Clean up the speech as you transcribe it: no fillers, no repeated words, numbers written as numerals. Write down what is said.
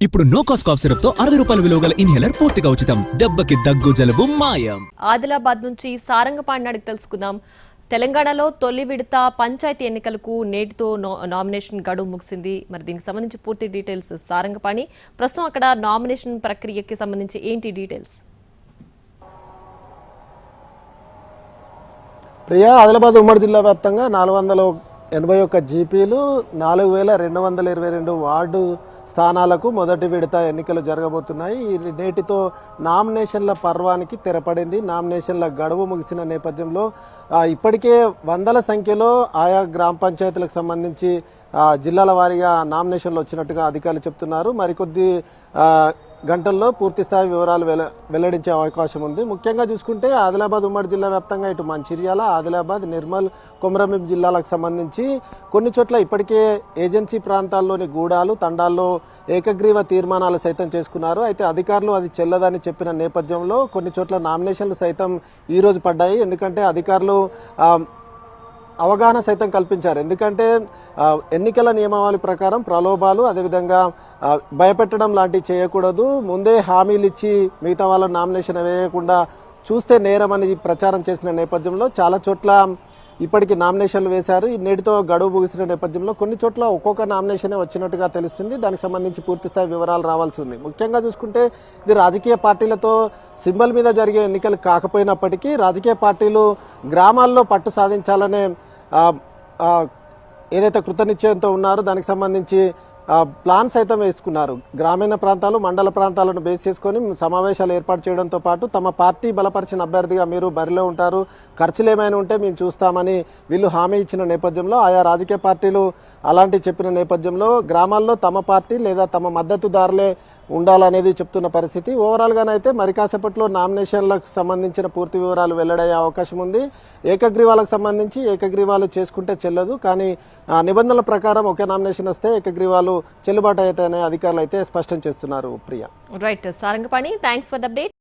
ఇప్పుడు no cost cough syrup తో 60 రూపాయల విలువ గల ఇన్హేలర్ పూర్తిగా ఉచితం. దెబ్బకి దగ్గు జలుబు మాయం. ఆదిలాబాద్ నుంచి సారంగపాణి అడిగి తెలుసుకుందాం. తెలంగాణలో తొలి విడత పంచాయతీ ఎన్నికలకు నేటితో నామినేషన్ గడువు ముగిసింది. మరి దీనికి సంబంధించి పూర్తి డీటెయిల్స్ సారంగపాణి, ప్రస్తుతం అక్కడ నామినేషన్ ప్రక్రియకి సంబంధించి ఏంటి డీటెయిల్స్? ప్రియా, ఆదిలాబాద్ ఉమ్మడి జిల్లా వ్యాప్తంగా 481 జీపీలు, 4222 వార్డు స్థానాలకు మొదటి విడత ఎన్నికలు జరగబోతున్నాయి. నేటితో నామినేషన్ల పర్వానికి తెరపడింది. నామినేషన్ల గడువు ముగిసిన నేపథ్యంలో ఇప్పటికే వందల సంఖ్యలో ఆయా గ్రామ పంచాయతీలకు సంబంధించి జిల్లాల వారీగా నామినేషన్లు వచ్చినట్టుగా అధికారులు చెప్తున్నారు. మరికొద్ది గంటల్లో పూర్తి స్థాయి వివరాలు వెల్లడించే అవకాశం ఉంది. ముఖ్యంగా చూసుకుంటే ఆదిలాబాద్ ఉమ్మడి జిల్లా వ్యాప్తంగా ఇటు మంచిర్యాల, ఆదిలాబాద్, నిర్మల్, కొమరంభీం జిల్లాలకు సంబంధించి కొన్ని చోట్ల ఇప్పటికే ఏజెన్సీ ప్రాంతాల్లోని గూడాలు, తండాల్లో ఏకగ్రీవ తీర్మానాలు సైతం చేసుకున్నారు. అయితే అధికారులు అది చెల్లదని చెప్పిన నేపథ్యంలో కొన్ని చోట్ల నామినేషన్లు సైతం ఈరోజు పడ్డాయి. ఎందుకంటే అధికారులు అవగాహన సైతం కల్పించారు. ఎందుకంటే ఎన్నికల నియమావళి ప్రకారం ప్రలోభాలు, అదేవిధంగా భయపెట్టడం లాంటివి చేయకూడదు. ముందే హామీలు ఇచ్చి మిగతా వాళ్ళ నామినేషన్ వేయకుండా చూస్తే నేరం అని ప్రచారం చేసిన నేపథ్యంలో చాలా చోట్ల ఇప్పటికీ నామినేషన్లు వేశారు. నేటితో గడువు ముగిసిన నేపథ్యంలో కొన్ని చోట్ల ఒక్కొక్క నామినేషనే వచ్చినట్టుగా తెలుస్తుంది. దానికి సంబంధించి పూర్తిస్థాయి వివరాలు రావాల్సి ఉంది. ముఖ్యంగా చూసుకుంటే ఇది రాజకీయ పార్టీలతో సింబల్ మీద జరిగే ఎన్నికలు కాకపోయినప్పటికీ రాజకీయ పార్టీలు గ్రామాల్లో పట్టు సాధించాలనే ఏదైతే కృతనిశ్చయంతో ఉన్నారో దానికి సంబంధించి ప్లాన్ సైతం వేసుకున్నారు. గ్రామీణ ప్రాంతాలు, మండల ప్రాంతాలను బేస్ చేసుకొని సమావేశాలు ఏర్పాటు చేయడంతో పాటు తమ పార్టీ బలపరిచిన అభ్యర్థిగా మీరు బరిలో ఉంటారు, ఖర్చులు ఏమైనా ఉంటే మేము చూస్తామని వీళ్ళు హామీ ఇచ్చిన నేపథ్యంలో ఆయా రాజకీయ పార్టీలు అలాంటివి చెప్పిన నేపథ్యంలో గ్రామాల్లో తమ పార్టీ లేదా తమ మద్దతుదారులే ఉండాలనేది చెప్తున్న పరిస్థితి. ఓవరాల్గానైతే మరి కాసేపట్లో నామినేషన్లకు సంబంధించిన పూర్తి వివరాలు వెల్లడయ్యే అవకాశం ఉంది. ఏకగ్రీవాలకు సంబంధించి ఏకగ్రీవాలు చేసుకుంటే చెల్లదు, కానీ నిబంధనల ప్రకారం ఒకే నామినేషన్ వస్తే ఏకగ్రీవాలు చెల్లుబాటు అవుతాయనే అధికారులు అయితే స్పష్టం చేస్తున్నారు. Priya. Right Sarangapani, thanks for the update.